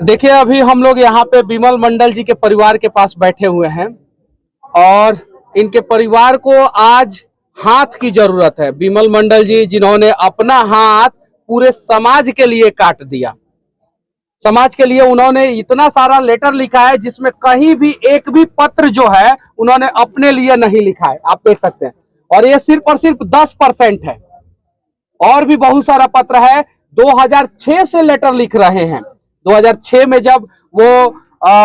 देखिए, अभी हम लोग यहाँ पे बिमल मंडल जी के परिवार के पास बैठे हुए हैं और इनके परिवार को आज हाथ की जरूरत है। बिमल मंडल जी जिन्होंने अपना हाथ पूरे समाज के लिए काट दिया, समाज के लिए उन्होंने इतना सारा लेटर लिखा है जिसमें कहीं भी एक भी पत्र जो है उन्होंने अपने लिए नहीं लिखा है, आप देख सकते हैं। और ये सिर्फ और सिर्फ 10% है, और भी बहुत सारा पत्र है। 2006 से लेटर लिख रहे हैं। 2006 में जब वो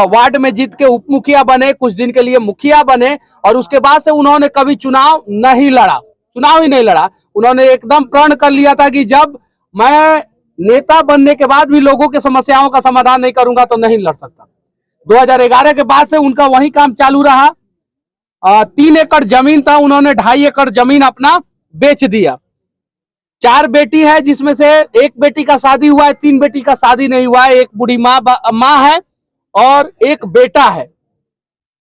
वार्ड में जीत के उप मुखिया बने, कुछ दिन के लिए मुखिया बने, और उसके बाद से उन्होंने कभी चुनाव नहीं लड़ा, चुनाव ही नहीं लड़ा। उन्होंने एकदम प्रण कर लिया था कि जब मैं नेता बनने के बाद भी लोगों के समस्याओं का समाधान नहीं करूंगा तो नहीं लड़ सकता। 2011 के बाद से उनका वही काम चालू रहा। 3 एकड़ जमीन था, उन्होंने 2.5 एकड़ जमीन अपना बेच दिया। 4 बेटी है, जिसमें से एक बेटी का शादी हुआ है, 3 बेटी का शादी नहीं हुआ है। एक बूढ़ी माँ है और एक बेटा है।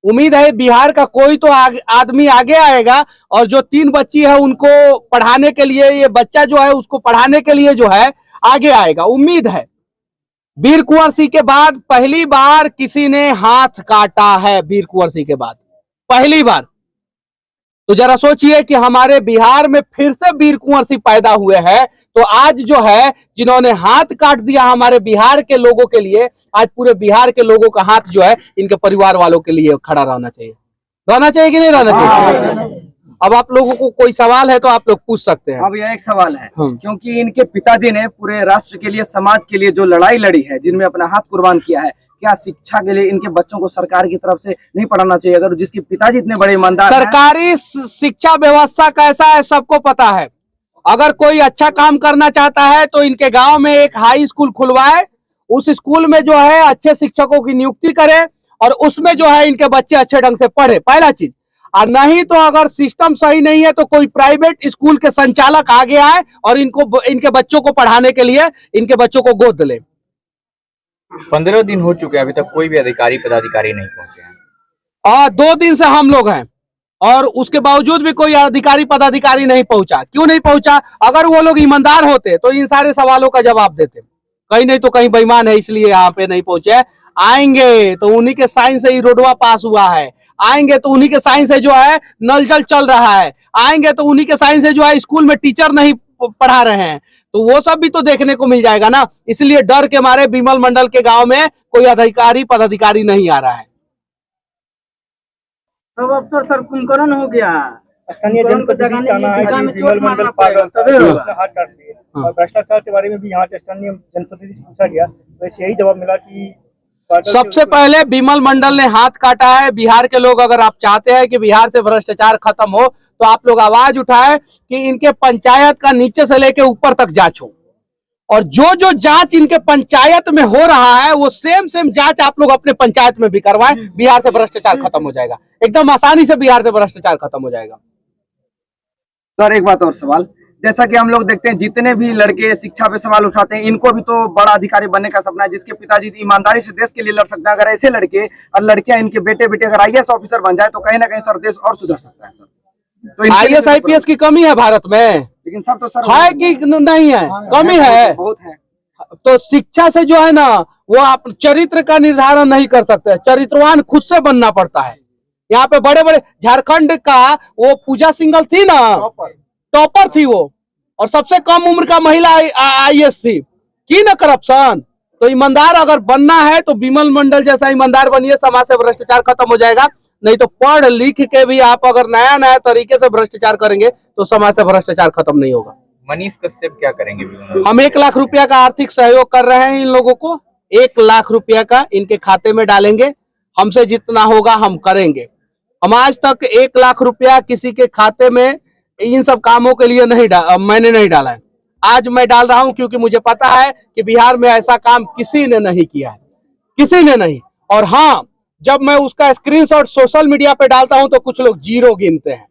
उम्मीद है बिहार का कोई तो आदमी आगे आएगा और जो 3 बच्ची है उनको पढ़ाने के लिए, ये बच्चा जो है उसको पढ़ाने के लिए जो है आगे आएगा, उम्मीद है। वीर कुंवर सिंह के बाद पहली बार किसी ने हाथ काटा है, वीर कुंवर सिंह के बाद पहली बार। तो जरा सोचिए कि हमारे बिहार में फिर से वीर कुंवर सिंह पैदा हुए हैं, तो आज जो है जिन्होंने हाथ काट दिया हमारे बिहार के लोगों के लिए, आज पूरे बिहार के लोगों का हाथ जो है इनके परिवार वालों के लिए खड़ा रहना चाहिए। रहना चाहिए कि नहीं रहना चाहिए? अब आप लोगों को कोई सवाल है तो आप लोग पूछ सकते हैं। अब यह एक सवाल है, क्योंकि इनके पिताजी ने पूरे राष्ट्र के लिए, समाज के लिए जो लड़ाई लड़ी है, जिनमें अपना हाथ कुर्बान किया है, क्या शिक्षा के लिए इनके बच्चों को सरकार की तरफ से नहीं पढ़ाना चाहिए? अगर जिसके पिताजी इतने बड़े ईमानदार हैं। सरकारी शिक्षा व्यवस्था कैसा है सबको पता है। अगर कोई अच्छा काम करना चाहता है तो इनके गांव में एक हाई स्कूल खुलवाए, उस स्कूल में जो है अच्छे शिक्षकों की नियुक्ति करे और उसमें जो है इनके बच्चे अच्छे ढंग से पढ़े, पहला चीज। और नहीं तो अगर सिस्टम सही नहीं है तो कोई प्राइवेट स्कूल के संचालक आगे आए और इनके बच्चों को पढ़ाने के लिए इनके बच्चों को गोद ले। 15 दिन हो चुके हैं, अभी तक कोई भी अधिकारी पदाधिकारी नहीं पहुंचे हैं। 2 दिन से हम लोग हैं और उसके बावजूद भी कोई अधिकारी पदाधिकारी नहीं पहुंचा। क्यों नहीं पहुंचा? अगर वो लोग ईमानदार होते तो इन सारे सवालों का जवाब देते। कहीं नहीं तो कहीं बेईमान है, इसलिए यहाँ पे नहीं पहुंचे। आएंगे तो उन्हीं के साइन से ही रोडवा पास हुआ है, आएंगे तो उन्हीं के साइन से जो है नल जल चल रहा है, आएंगे तो उन्हीं के साइन से जो है स्कूल में टीचर नहीं पढ़ा रहे हैं। तो वो सब भी तो देखने को मिल जाएगा ना। इसलिए डर के मारे बिमल मंडल के गांव में कोई अधिकारी पदाधिकारी नहीं आ रहा है। सब अफसर सर कुंभकर्ण हो गया। स्थानीय जन को कहना है कि बिमल मंडल पागल तभी होगा, हाथ काट दिए। और भ्रष्टाचार के बारे में भी यहाँ के स्थानीय जनप्रतिनिधि से पूछा गया, वैसे यही जवाब मिला कि सबसे पहले बिमल मंडल ने हाथ काटा है। बिहार के लोग, अगर आप चाहते हैं कि बिहार से भ्रष्टाचार खत्म हो तो आप लोग आवाज उठाए कि इनके पंचायत का नीचे से लेके ऊपर तक जांच हो, और जो जो जांच इनके पंचायत में हो रहा है वो सेम जांच आप लोग अपने पंचायत में भी करवाएं। बिहार से भ्रष्टाचार खत्म हो जाएगा, एकदम आसानी से बिहार से भ्रष्टाचार खत्म हो जाएगा। सर एक बात और सवाल, जैसा कि हम लोग देखते हैं जितने भी लड़के शिक्षा पे सवाल उठाते हैं, इनको भी तो बड़ा अधिकारी बनने का सपना है, जिसके पिताजी ईमानदारी से देश के लिए लड़ सकते हैं। अगर ऐसे लड़के और लड़कियां, इनके बेटे अगर IAS ऑफिसर बन जाए तो कहीं ना कहीं सर देश और सुधर सकता है। सर तो IAS IPS की कमी है भारत में, लेकिन सब तो सर है कि नहीं है? कमी है, बहुत है। तो शिक्षा से जो है ना वो आप चरित्र का निर्धारण नहीं कर सकते, चरित्रवान खुद से बनना पड़ता है। यहाँ पे बड़े बड़े झारखंड का वो पूजा सिंघल थी ना, टॉपर थी वो, और सबसे कम उम्र का महिला IAS थी, की ना करप्शन। तो ईमानदार अगर बनना है तो बिमल मंडल जैसा ईमानदार बनिए, समाज से भ्रष्टाचार खत्म हो जाएगा। नहीं तो पढ़ लिख के भी आप अगर नया नया तरीके से भ्रष्टाचार करेंगे तो समाज से भ्रष्टाचार खत्म नहीं होगा। मनीष कश्यप क्या करेंगे? हम 1 लाख रुपया का आर्थिक सहयोग कर रहे हैं इन लोगों को। 1 लाख रुपया का इनके खाते में डालेंगे, हमसे जितना होगा हम करेंगे। हम आज तक 1 लाख रुपया किसी के खाते में इन सब कामों के लिए मैंने नहीं डाला है। आज मैं डाल रहा हूं क्योंकि मुझे पता है कि बिहार में ऐसा काम किसी ने नहीं किया है, किसी ने नहीं। और हाँ, जब मैं उसका स्क्रीनशॉट सोशल मीडिया पे डालता हूं तो कुछ लोग 0 गिनते हैं,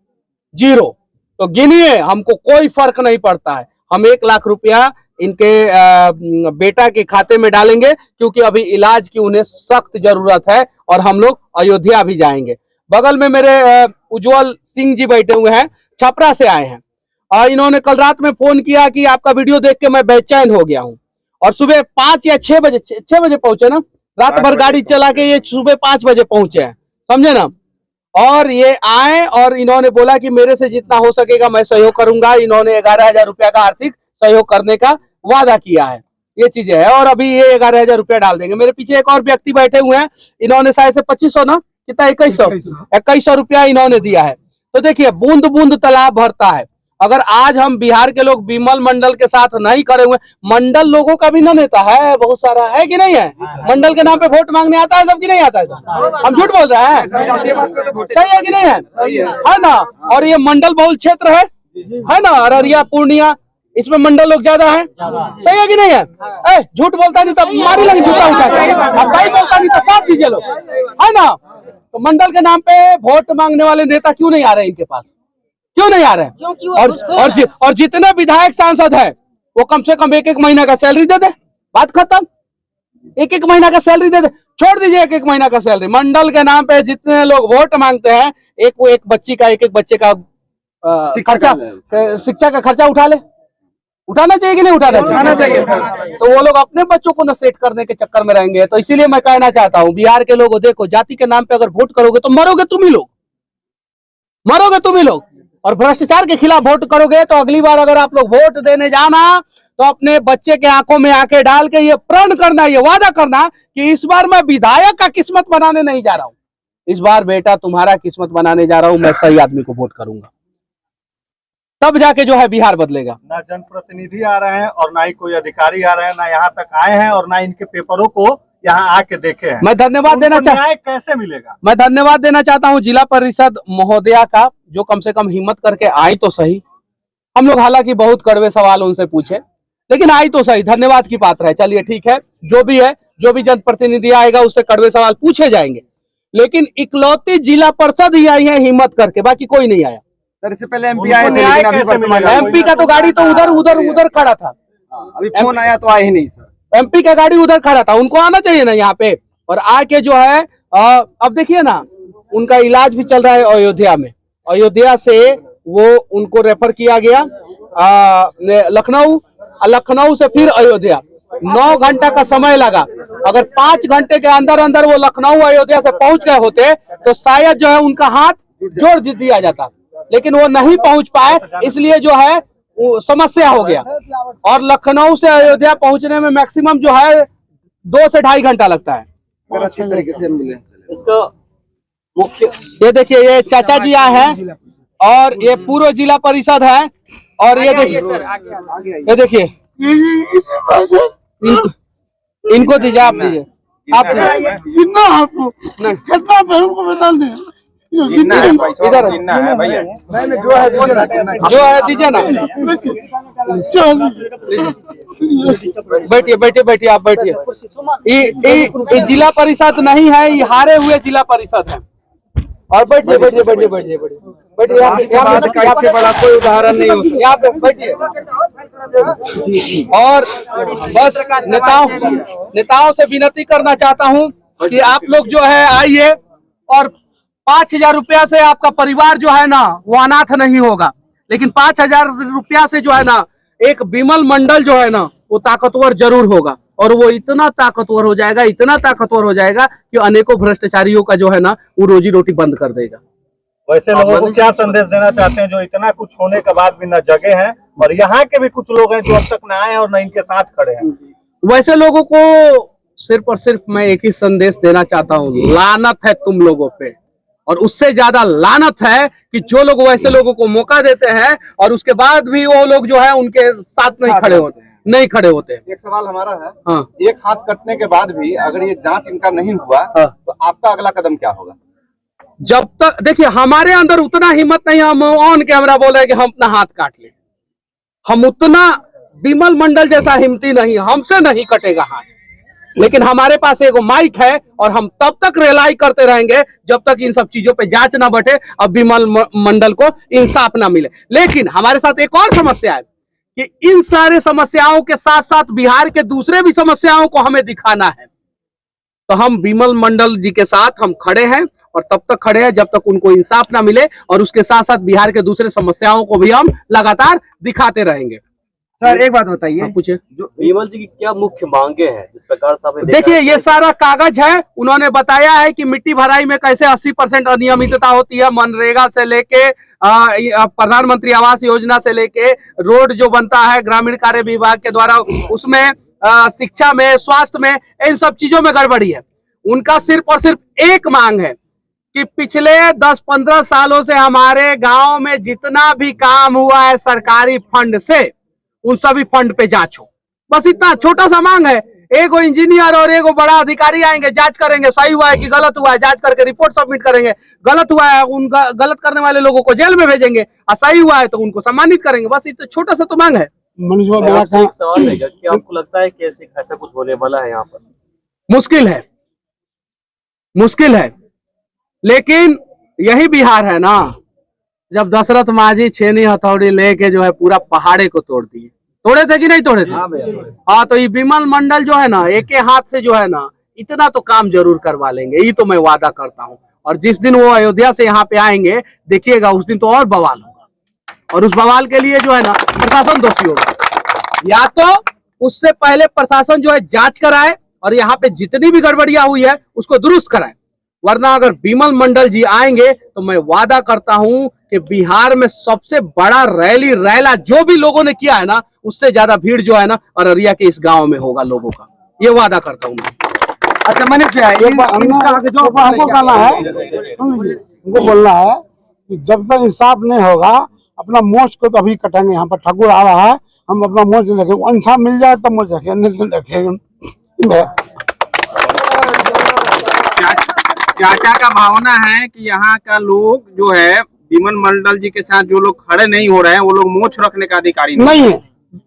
0। तो गिनिए, हमको कोई फर्क नहीं पड़ता है। हम 1 लाख रुपया इनके बेटा के खाते में डालेंगे क्योंकि अभी इलाज की उन्हें सख्त जरूरत है, और हम लोग अयोध्या भी जाएंगे। बगल में मेरे उज्जवल सिंह जी बैठे हुए हैं, छपरा से आए हैं, और इन्होंने कल रात में फोन किया कि आपका वीडियो देख के मैं बेचैन हो गया हूं। और सुबह 5 या 6 बजे 6 बजे पहुंचे ना, रात भर गाड़ी चला के ये सुबह 5 बजे पहुंचे हैं, समझे ना। और ये आए और इन्होंने बोला कि मेरे से जितना हो सकेगा मैं सहयोग करूंगा। इन्होंने 11,000 रुपया का आर्थिक सहयोग करने का वादा किया है, ये चीजें है। और अभी ये 11,000 रुपया डाल देंगे। मेरे पीछे एक और व्यक्ति बैठे हुए हैं, इन्होंने शायद से 2500 ना कितना 2100 रुपया इन्होंने दिया है। तो देखिए बूंद बूंद तालाब भरता है। अगर आज हम बिहार के लोग विमल मंडल के साथ नहीं खड़े हुए, मंडल लोगों का भी ना नेता है, बहुत सारा है कि नहीं है, मंडल के नाम पे वोट मांगने आता है सब कि नहीं आता है, हम झूठ बोल रहे हैं, सही है कि नहीं है ना। और ये मंडल बहुल क्षेत्र है ना, अररिया पूर्णिया, इसमें मंडल लोग ज्यादा है, सही है कि नहीं है। झूठ बोलता नहीं तो मारी लगी जूता उठा के, सही बोलता नहीं तो साथ दीजिए लोग, है ना। तो मंडल के नाम पे वोट मांगने वाले नेता क्यों नहीं आ रहे इनके पास, क्यों नहीं आ रहे। और जितने विधायक सांसद है वो कम से कम 1-1 महीना का सैलरी दे दे, बात खत्म। 1-1 महीना का सैलरी दे दे, छोड़ दीजिए 1-1 महीना का सैलरी। मंडल के नाम पे जितने लोग वोट मांगते हैं, एक बच्ची का 1-1 बच्चे का खर्चा, शिक्षा का खर्चा उठा ले, उठाना चाहिए कि नहीं उठाना चाहिए सर। तो वो लोग अपने बच्चों को न सेट करने के चक्कर में रहेंगे। तो इसीलिए मैं कहना चाहता हूँ बिहार के लोगों, देखो जाति के नाम पे अगर वोट करोगे तो मरोगे तुम ही लोग, मरोगे तुम ही लोग। और भ्रष्टाचार के खिलाफ वोट करोगे तो अगली बार अगर आप लोग वोट देने जाना तो अपने बच्चे के आंखों में आंखें डाल के ये प्रण करना, ये वादा करना कि इस बार मैं विधायक का किस्मत बनाने नहीं जा रहा हूं, इस बार बेटा तुम्हारा किस्मत बनाने जा रहा हूं, मैं सही आदमी को वोट करूंगा, तब जाके जो है बिहार बदलेगा। ना जनप्रतिनिधि आ रहे हैं और ना ही कोई अधिकारी आ रहे हैं, ना यहाँ तक आए हैं और ना इनके पेपरों को यहाँ आके देखे हैं। मैं धन्यवाद देना न्याय कैसे मिलेगा? मैं धन्यवाद देना चाहता हूँ जिला परिषद महोदया का, जो कम से कम हिम्मत करके आई तो सही। हम लोग हालांकि बहुत कड़वे सवाल उनसे पूछे, लेकिन आई तो सही, धन्यवाद की पात्र है। चलिए ठीक है, जो भी है, जो भी जनप्रतिनिधि आएगा उससे कड़वे सवाल पूछे जाएंगे। लेकिन इकलौती जिला परिषद ही आई है हिम्मत करके, बाकी कोई नहीं आया। सर इससे पहले एमपी आए थे, लेकिन अभी वर्तमान एमपी का तो गाड़ी तो उधर खड़ा था, अभी फोन आया तो आए ही नहीं सर। एमपी का गाड़ी उधर खड़ा था, उनको आना चाहिए ना यहाँ पे। और आके जो है अब देखिए ना, उनका इलाज भी चल रहा है अयोध्या में। अयोध्या से वो उनको रेफर किया गया लखनऊ, लखनऊ से फिर अयोध्या, 9 घंटा का समय लगा। अगर 5 घंटे के अंदर अंदर वो लखनऊ अयोध्या से पहुंच गए होते तो शायद जो है उनका हाथ जोड़ दिया जाता, लेकिन वो नहीं पहुंच पाए, इसलिए जो है समस्या हो गया। और लखनऊ से अयोध्या पहुंचने में मैक्सिमम जो है 2 से 2.5 घंटा लगता है। अच्छी तरीके से मिले इसको मुख्य, ये देखिए ये चाचा जी आए हैं और ये पूर्व जिला परिषद है। और ये देखिए, ये देखिए इनको दीजिए, आप दीजिए, आप इधर है भैया, जो है दीजिए ना, बैठिए बैठिए बैठिए, आप बैठिए। ये जिला परिषद नहीं है, ये हारे हुए जिला परिषद है। और बैठिए बैठिए बैठिए बैठिए बैठिए, यहाँ पे बड़ा कोई उदाहरण नहीं हो, यहाँ पे बैठिए। और बस नेताओं से विनती करना चाहता हूँ कि आप लोग जो है आइए, और 5,000 रुपया से आपका परिवार जो है ना वो अनाथ नहीं होगा, लेकिन 5,000 रुपया से जो है ना एक विमल मंडल जो है ना वो ताकतवर जरूर होगा। और वो इतना ताकतवर हो जाएगा, इतना ताकतवर हो जाएगा कि अनेकों भ्रष्टाचारियों का जो है ना वो रोजी रोटी बंद कर देगा। वैसे लोगों को क्या संदेश देना चाहते हैं जो इतना कुछ होने के बाद भी न जगे हैं, और यहाँ के भी कुछ लोग हैं जो अब तक न आए और न इनके साथ खड़े हैं? वैसे लोगों को सिर्फ और सिर्फ मैं एक ही संदेश देना चाहता हूँ, लानत है तुम लोगों पे। और उससे ज्यादा लानत है कि जो लोग वैसे लोगों को मौका देते हैं और उसके बाद भी वो लोग जो है उनके साथ नहीं खड़े होते। एक सवाल हमारा है, हाँ। एक हाथ कटने के बाद भी अगर ये जांच इनका नहीं हुआ, हाँ। तो आपका अगला कदम क्या होगा? जब तक देखिए हमारे अंदर उतना हिम्मत नहीं, हम ऑन कैमरा बोल रहे हैं कि हम अपना हाथ काट ले, हम उतना विमल मंडल जैसा हिम्मती नहीं, हमसे नहीं कटेगा हाथ। लेकिन हमारे पास एक माइक है और हम तब तक रिलाई करते रहेंगे जब तक इन सब चीजों पे जांच ना बैठे और विमल मंडल को इंसाफ ना मिले। लेकिन हमारे साथ एक और समस्या है कि इन सारे समस्याओं के साथ साथ बिहार के दूसरे भी समस्याओं को हमें दिखाना है। तो हम विमल मंडल जी के साथ हम खड़े हैं और तब तक खड़े हैं जब तक उनको इंसाफ ना मिले, और उसके साथ साथ बिहार के दूसरे समस्याओं को भी हम लगातार दिखाते रहेंगे। सर एक बात बताइए, हाँ, पूछिए। जो विमल जी की क्या मुख्य मांगे हैं जिस प्रकार से आपने देखा देखिए, है? ये सारा कागज है, उन्होंने बताया है कि मिट्टी भराई में कैसे 80% अनियमितता होती है, मनरेगा से लेके प्रधानमंत्री आवास योजना से लेके रोड जो बनता है ग्रामीण कार्य विभाग के द्वारा, उसमें शिक्षा में, स्वास्थ्य में, इन सब चीजों में गड़बड़ी है। उनका सिर्फ और सिर्फ एक मांग है कि पिछले 10-15 सालों से हमारे गांव में जितना भी काम हुआ है सरकारी फंड से, उन सभी फंड पे जांच हो। बस इतना छोटा सा मांग है। एक इंजीनियर और एक बड़ा अधिकारी आएंगे, जांच करेंगे, सही हुआ है कि गलत हुआ है, जांच करके रिपोर्ट सबमिट करेंगे। गलत हुआ है, उन गलत करने वाले लोगों को जेल में भेजेंगे, और सही हुआ है तो उनको सम्मानित करेंगे। बस इतना छोटा सा तो मांग है। आपसे एक सवाल रहेगा कि आपको लगता है कि ऐसा कुछ होने वाला है यहाँ पर? मुश्किल है, मुश्किल है, लेकिन यही बिहार है ना, जब दशरथ माझी छेनी हथौड़ी लेके जो है पूरा पहाड़े को तोड़ दिए। तोड़े थे कि नहीं तोड़े थे? हाँ, तो ये विमल मंडल जो है ना, एक हाथ से जो है ना, इतना तो काम जरूर करवा लेंगे, ये तो मैं वादा करता हूँ। और जिस दिन वो अयोध्या से यहाँ पे आएंगे, देखिएगा उस दिन तो और बवाल होगा, और उस बवाल के लिए जो है ना प्रशासन दोषी होगा। या तो उससे पहले प्रशासन जो है जांच कराए और यहाँ पे जितनी भी गड़बड़ियां हुई है उसको दुरुस्त कराए, वरना अगर विमल मंडल जी आएंगे तो मैं वादा करता हूं कि बिहार में सबसे बड़ा रैली रैला जो भी लोगों ने किया है ना, उससे ज्यादा भीड़ जो है ना अररिया के इस गांव में होगा लोगों का, ये वादा करता हूं मैं। अच्छा मनीष भाई, हमको कहना है, हमको बोलना है कि जब तक इंसाफ नहीं होगा, अपना मोच को तो अभी कटेंगे। यहाँ पर ठाकुर आ रहा है, हम अपना मोच नहीं रखेंगे। इंसाफ मिल जाए तब मोच रखेंगे, नहीं रखेंगे। चाचा का भावना है कि यहाँ का लोग जो है विमल मंडल जी के साथ जो लोग खड़े नहीं हो रहे हैं, वो लोग मोछ रखने का अधिकारी नहीं है।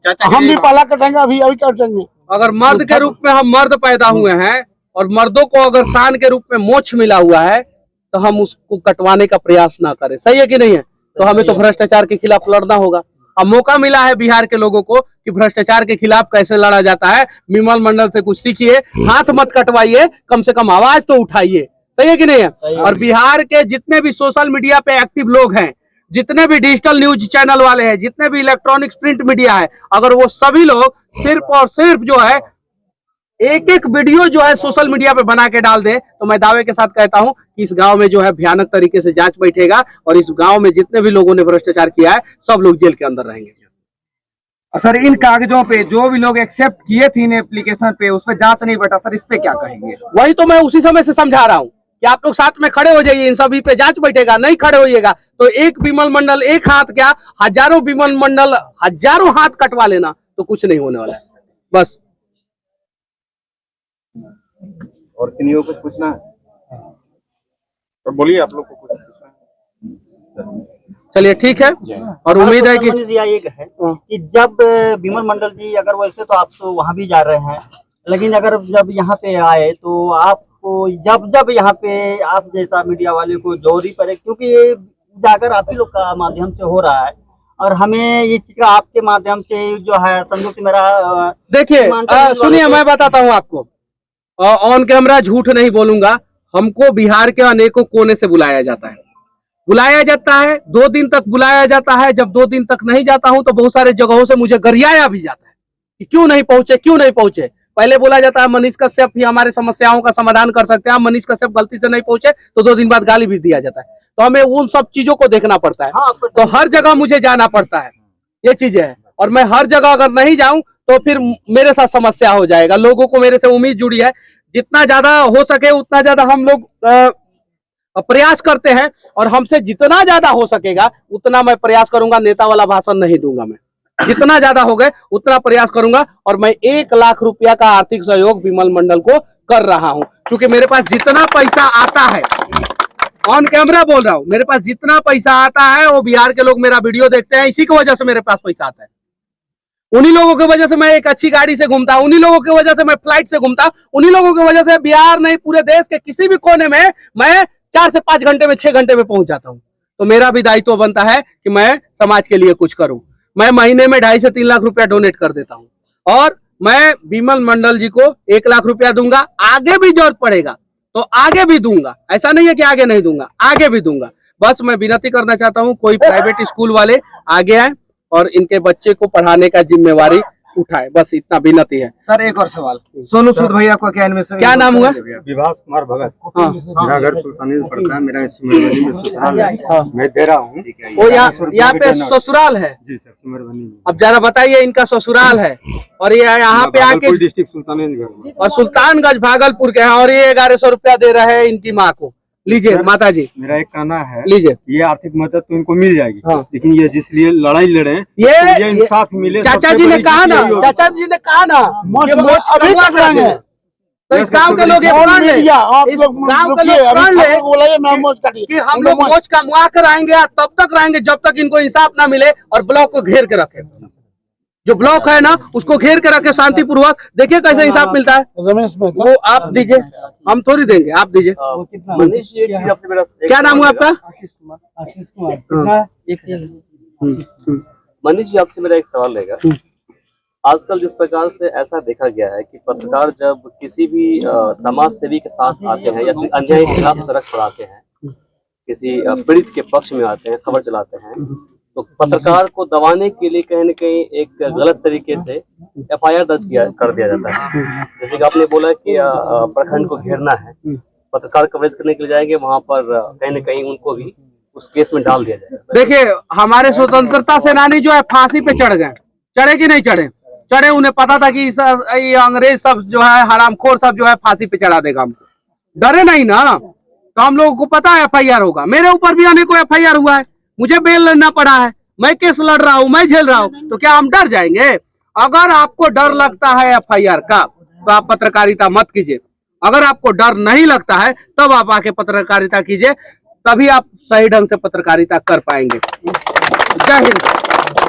चाचा हम भी पाला कटेंगे, अभी कटेंगे। अगर मर्द के रूप में हम मर्द पैदा हुए हैं और मर्दों को अगर शान के रूप में मोछ मिला हुआ है, तो हम उसको कटवाने का प्रयास ना करें। सही है कि नहीं है? तो हमें तो भ्रष्टाचार के खिलाफ लड़ना होगा। अब मौका मिला है बिहार के लोगों को कि भ्रष्टाचार के खिलाफ कैसे लड़ा जाता है। विमल मंडल से कुछ सीखिए, हाथ मत कटवाइए, कम से कम आवाज तो उठाइए। सही है कि नहीं है? और बिहार के जितने भी सोशल मीडिया पे एक्टिव लोग हैं, जितने भी डिजिटल न्यूज चैनल वाले हैं, जितने भी इलेक्ट्रॉनिक्स प्रिंट मीडिया है, अगर वो सभी लोग सिर्फ और सिर्फ जो है एक एक वीडियो जो है सोशल मीडिया पे बना के डाल दे, तो मैं दावे के साथ कहता हूं कि इस गांव में जो है भयानक तरीके से जांच बैठेगा और इस गांव में जितने भी लोगों ने भ्रष्टाचार किया है सब लोग जेल के अंदर रहेंगे। सर इन कागजों पे जो भी लोग एक्सेप्ट किए थे इन एप्लीकेशन पे, उस पर जांच नहीं बैठा, सर इस पे क्या कहेंगे? वही तो मैं उसी समय से समझा रहा हूँ कि आप लोग साथ में खड़े हो जाइए, इन सभी पे जांच बैठेगा। नहीं खड़े होइएगा तो एक विमल मंडल, एक हाथ क्या हजारों विमल मंडल, हजारों हाथ कटवा लेना, तो कुछ नहीं होने वाला है। बस और किन्हीं को कुछ पूछना है तो बोलिए, आप लोग को कुछ पूछना है? चलिए ठीक है, और उम्मीद है कि एक है कि जब विमल मंडल जी अगर वैसे तो आप तो वहाँ भी जा रहे हैं, लेकिन अगर जब यहाँ पे आए तो आपको जब यहाँ पे आप जैसा मीडिया वाले को जरूरी पड़े, क्योंकि ये जाकर आप ही लोग का माध्यम से हो रहा है और हमें ये चीज का आपके माध्यम से जो है संजोग से मेरा देखिए सुनिए, मैं बताता हूँ आपको, ऑन कैमरा झूठ नहीं बोलूंगा। हमको बिहार के अनेकों कोने से बुलाया जाता है, 2 दिन तक बुलाया जाता है। जब 2 दिन तक नहीं जाता हूं तो बहुत सारे जगहों से मुझे गरियाया भी जाता है कि क्यों नहीं पहुंचे। पहले बोला जाता है मनीष कश्यप ही हमारे समस्याओं का समाधान कर सकते हैं, मनीष कश्यप गलती से नहीं पहुंचे तो 2 दिन बाद गाली भी दिया जाता है। तो हमें उन सब चीजों को देखना पड़ता है। तो हर जगह मुझे जाना पड़ता है, ये चीजें है। और मैं हर जगह अगर नहीं जाऊं तो फिर मेरे साथ समस्या हो जाएगा। लोगों को मेरे से उम्मीद जुड़ी है, जितना ज्यादा हो सके उतना ज्यादा हम लोग प्रयास करते हैं, और हमसे जितना ज्यादा हो सकेगा उतना मैं प्रयास करूंगा। नेता वाला भाषण नहीं दूंगा मैं, जितना ज्यादा हो गए उतना प्रयास करूंगा। और मैं 1 लाख रुपया का आर्थिक सहयोग विमल मंडल को कर रहा हूं, क्योंकि मेरे पास जितना पैसा आता है, ऑन कैमरा बोल रहा हूं, मेरे पास जितना पैसा आता है वो बिहार के लोग मेरा वीडियो देखते हैं, इसी की वजह से मेरे पास पैसा आता है। उन्हीं लोगों की वजह से मैं एक अच्छी गाड़ी से घूमता, उन्हीं लोगों की वजह से मैं फ्लाइट से घूमता, उन्हीं लोगों की वजह से बिहार नहीं पूरे देश के किसी भी कोने में मैं 4 से 5 घंटे में, 6 घंटे में पहुंच जाता हूं। तो मेरा भी दायित्व बनता है कि मैं समाज के लिए कुछ करूं। मैं महीने में 2.5 से 3 लाख रुपया डोनेट कर देता हूं, और मैं विमल मंडल जी को 1 लाख रुपया दूंगा। आगे भी जरूरत पड़ेगा तो आगे भी दूंगा, ऐसा नहीं है कि आगे नहीं दूंगा, आगे भी दूंगा। बस मैं विनती करना चाहता हूं, कोई प्राइवेट स्कूल वाले आगे आए, और इनके बच्चे को पढ़ाने का जिम्मेवारी उठाए। बस इतना विनती है। सर एक और सवाल, सोनू सूद भैया को क्या इनमें से क्या नाम हुआ? विभास कुमार भगत। हाँ मेरा घर सुल्तानी में पड़ता है, मेरा सिमरवनी में ससुराल है। मैं दे रहा हूँ। वो यहाँ पे ससुराल है? जी सर, सिमरवनी में। अब जरा बताइए, इनका ससुराल है और ये यहाँ पे आके डिस्ट्रिक्ट सुल्तानगंज और सुल्तानगंज भागलपुर के हैं और ये 1100 रुपया दे रहे हैं इनकी माँ को। लीजिए माता जी, मेरा एक कहना है, लीजिए। ये आर्थिक मदद तो इनको मिल जाएगी, हाँ। लेकिन ये जिस लिए लड़ाई लड़े ये इंसाफ मिले। चाचा जी ने कहा ना, चाचा जी ने कहा ना मोच कि मोच अभी कमवा तक रहेंगे। तो इस गांव के लोग ये प्रण ले, इस गांव के लोग प्रण ले बोला मैं मोच काटी कि हम लोग मोच कमवा कर आएंगे, तब तक रहेंगे जब तक इनको इंसाफ ना मिले और ब्लॉक को घेर के रखे। जो ब्लॉक है ना उसको घेर के रखे शांतिपूर्वक। देखिए कैसे इंसाफ मिलता है। रमेश में वो आप दीजिए, हम थोड़ी देंगे, आप दीजिए। मनीष जी, एक चीज आपसे मेरा क्या नाम हुआ आपका? आशीष कुमार। मनीष जी, आपसे मेरा एक सवाल रहेगा। आजकल जिस प्रकार से ऐसा देखा गया है कि पत्रकार जब किसी भी समाज सेवी के साथ आते हैं या फिर अन्याय के खिलाफ सड़क पर आते हैं, किसी पीड़ित के पक्ष में आते हैं, खबर चलाते हैं, तो पत्रकार को दबाने के लिए कहीं न कहीं एक गलत तरीके से FIR दर्ज कर दिया जाता है। जैसे कि आपने बोला कि प्रखंड को घेरना है, पत्रकार कवरेज करने के लिए जाएंगे, वहां पर कहीं न कहीं उनको भी उस केस में डाल दिया जाएगा। देखिए हमारे स्वतंत्रता सेनानी जो है फांसी पे चढ़ गए, चढ़े कि नहीं चढ़े? चढ़े। उन्हें पता था कि ये अंग्रेज सब जो है, हरामखोर सब जो है फांसी पे चढ़ा देगा हमको, डरे नहीं ना। तो हम लोगों को पता है FIR होगा। मेरे ऊपर भी अनेकों FIR हुआ है, मुझे बेल लेना पड़ा है, मैं केस लड़ रहा हूँ, मैं झेल रहा हूँ, तो क्या हम डर जाएंगे? अगर आपको डर लगता है FIR का तो आप पत्रकारिता मत कीजिए। अगर आपको डर नहीं लगता है तब आप आके पत्रकारिता कीजिए, तभी आप सही ढंग से पत्रकारिता कर पाएंगे। जय हिंद।